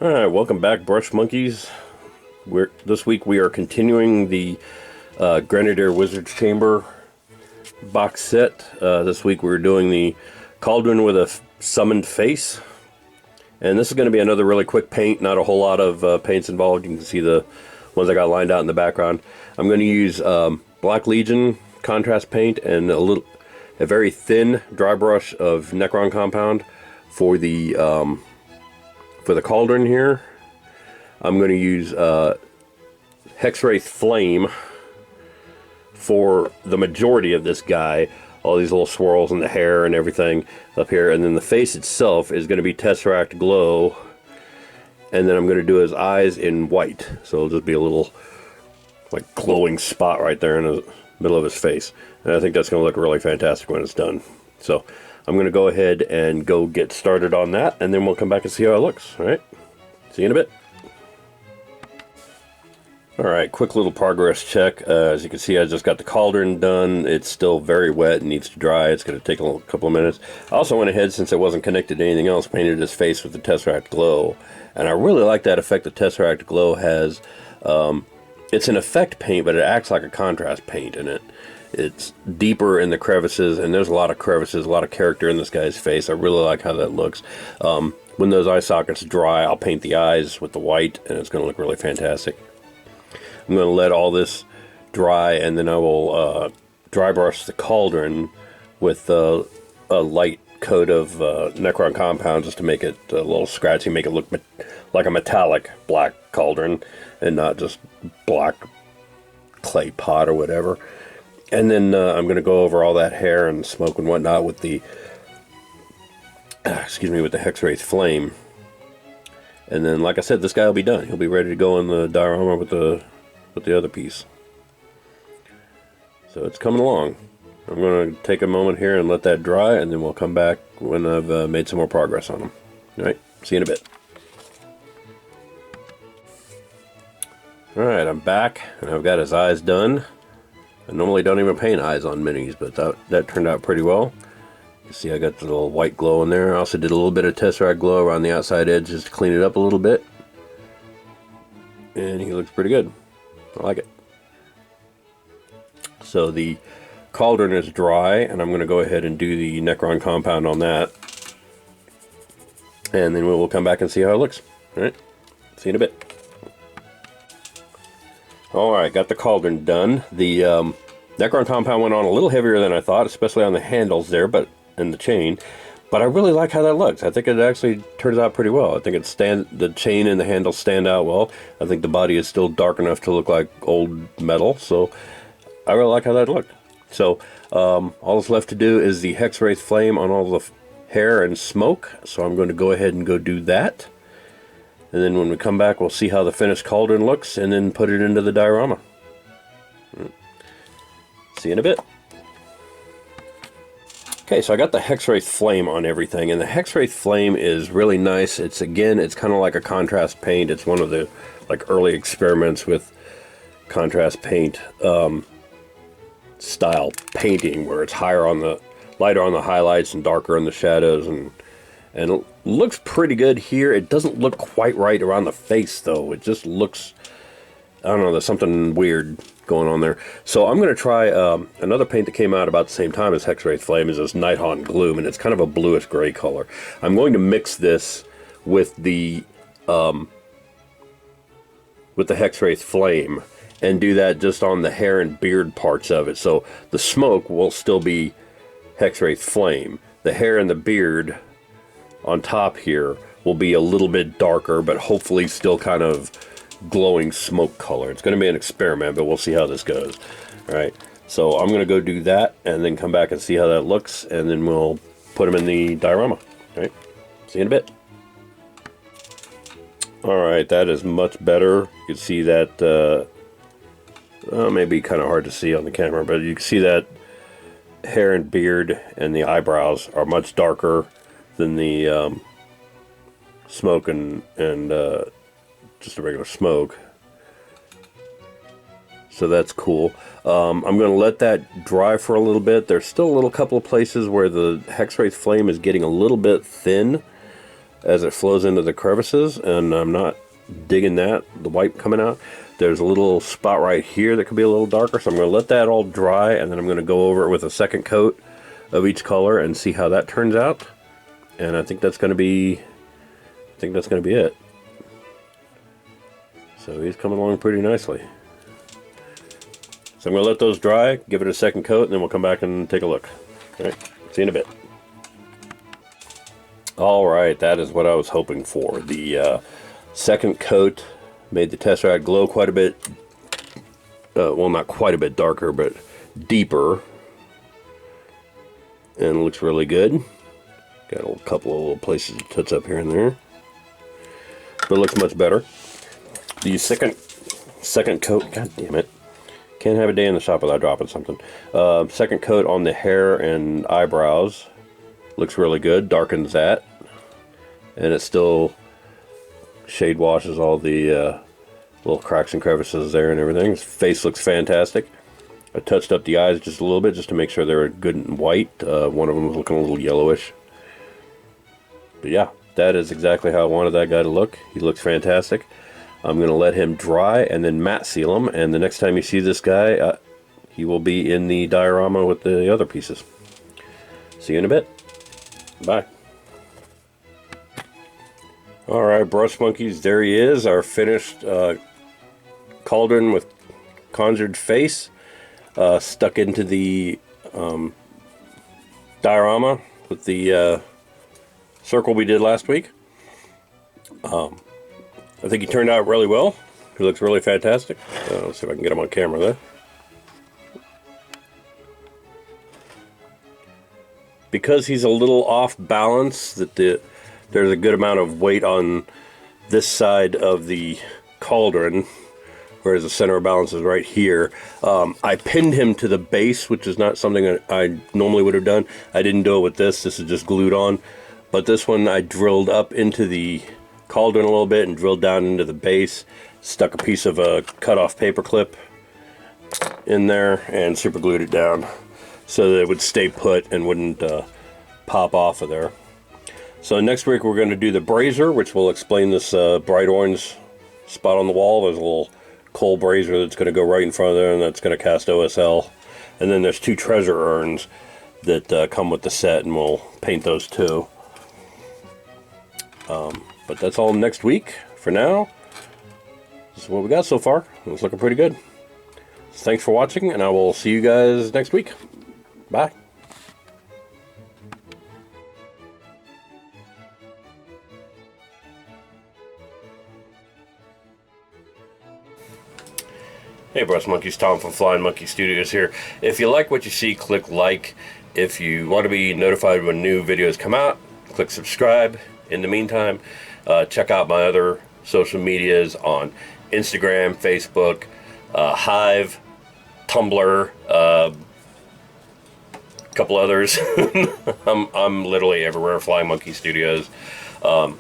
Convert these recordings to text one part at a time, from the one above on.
Alright, welcome back, Brush Monkeys. This week we are continuing the Grenadier Wizard's Chamber box set. This week we're doing the Cauldron with a summoned face. And this is going to be another really quick paint, not a whole lot of paints involved. You can see the ones I got lined out in the background. I'm going to use Black Legion contrast paint and a very thin dry brush of Necron compound for the Cauldron here. I'm going to use Hexwraith Flame for the majority of this guy. All these little swirls in the hair and everything up here. And then the face itself is going to be Tesseract Glow. And then I'm going to do his eyes in white. So it'll just be a little like glowing spot right there in the middle of his face. And I think that's going to look really fantastic when it's done. So I'm going to go ahead and go get started on that. And then we'll come back and see how it looks. All right. See you in a bit. Alright, quick little progress check. As you can see, I just got the Cauldron done. It's still very wet and needs to dry. It's going to take a couple of minutes. I also went ahead, since it wasn't connected to anything else, painted his face with the Tesseract Glow. And I really like that effect the Tesseract Glow has. It's an effect paint, but it acts like a contrast paint in it. It's deeper in the crevices, and there's a lot of crevices, a lot of character in this guy's face. I really like how that looks. When those eye sockets dry, I'll paint the eyes with the white, and it's going to look really fantastic. I'm going to let all this dry, and then I will dry brush the Cauldron with a light coat of Necron compound just to make it a little scratchy, make it look like a metallic black Cauldron and not just black clay pot or whatever. And then I'm going to go over all that hair and smoke and whatnot with the with the Hexwraith Flame. And then, like I said, this guy will be done. He'll be ready to go in the diorama with the other piece. So it's coming along. I'm going to take a moment here and let that dry, and then we'll come back when I've made some more progress on them. Alright, see you in a bit. Alright, I'm back, and I've got his eyes done. I normally don't even paint eyes on minis, but that turned out pretty well. You see I got the little white glow in there. I also did a little bit of Tesseract Glow around the outside edge just to clean it up a little bit. And he looks pretty good. I like it. So the Cauldron is dry, and I'm going to go ahead and do the Necron compound on that. And then we'll come back and see how it looks. Alright, see you in a bit. Alright, got the Cauldron done. The Necron compound went on a little heavier than I thought, especially on the handles there, and the chain. But I really like how that looks. I think it actually turns out pretty well. I think the chain and the handle stand out well. I think the body is still dark enough to look like old metal, so I really like how that looked. So all that's left to do is the Hexwraith Flame on all the hair and smoke. So I'm going to go ahead and go do that. And then when we come back, we'll see how the finished Cauldron looks, and then put it into the diorama. See you in a bit. Okay, so I got the Hexwraith Flame on everything, and the Hexwraith Flame is really nice. It's kind of like a contrast paint. It's one of the early experiments with contrast paint style painting, where it's lighter on the highlights and darker on the shadows, and it looks pretty good here. It doesn't look quite right around the face, though. It just looks, I don't know, there's something weird going on there. So I'm going to try another paint that came out about the same time as Hexwraith Flame, is this Nighthaunt Gloom, and it's kind of a bluish gray color. I'm going to mix this with the Hexwraith Flame and do that just on the hair and beard parts of it. So the smoke will still be Hexwraith Flame. The hair and the beard on top here will be a little bit darker, but hopefully still kind of glowing smoke color. It's going to be an experiment, but we'll see how this goes. Alright, so I'm going to go do that and then come back and see how that looks, and then we'll put them in the diorama. Alright, see you in a bit. Alright, that is much better. You can see that, maybe kind of hard to see on the camera, but you can see that hair and beard and the eyebrows are much darker than the smoke and just a regular smoke. So that's cool. I'm going to let that dry for a little bit. There's still a couple of places where the Hexwraith Flame is getting a little bit thin. as it flows into the crevices, and I'm not digging that, the white coming out. There's a little spot right here that could be a little darker, so I'm going to let that all dry, and then I'm going to go over it with a second coat of each color and see how that turns out. And I think that's going to be, it. So he's coming along pretty nicely. So I'm going to let those dry, give it a second coat, and then we'll come back and take a look. All right, see you in a bit. All right, that is what I was hoping for. The second coat made the Tesseract glow quite a bit, well, not quite a bit darker, but deeper. And it looks really good. Got a couple of little places to touch up here and there. But it looks much better. The second coat, god damn it. Can't have a day in the shop without dropping something. Second coat on the hair and eyebrows. Looks really good, darkens that. And it still shade washes all the little cracks and crevices there and everything. His face looks fantastic. I touched up the eyes just a little bit just to make sure they were good and white. One of them was looking a little yellowish. But yeah, that is exactly how I wanted that guy to look. He looks fantastic. I'm going to let him dry and then matte seal him. And the next time you see this guy, he will be in the diorama with the other pieces. See you in a bit. Bye. Alright, brush monkeys, there he is, our finished Cauldron with conjured face, stuck into the diorama with the circle we did last week. I think he turned out really well. He looks really fantastic. Let's see if I can get him on camera there. Because he's a little off balance, that there's a good amount of weight on this side of the Cauldron, whereas the center of balance is right here. I pinned him to the base, which is not something that I normally would have done. I didn't do it with this. This is just glued on. But this one I drilled up into the Cauldron a little bit and drilled down into the base. Stuck a piece of a cut-off paper clip in there and super glued it down so that it would stay put and wouldn't pop off of there. So next week we're going to do the brazier, which will explain this bright orange spot on the wall. There's a little coal brazier that's going to go right in front of there, and that's going to cast OSL. And then there's two treasure urns that come with the set, and we'll paint those too. But that's all next week. For now, this is what we got so far. It's looking pretty good. So thanks for watching, and I will see you guys next week. Bye. Hey Brush Monkeys, Tom from Flying Monkey Studios here. If you like what you see, click like. If you want to be notified when new videos come out, click subscribe. In the meantime, check out my other social medias on Instagram, Facebook, Hive, Tumblr, a couple others. I'm literally everywhere, Flying Monkey Studios. Go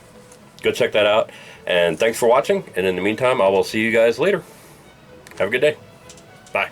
check that out. And thanks for watching. And in the meantime, I will see you guys later. Have a good day. Bye.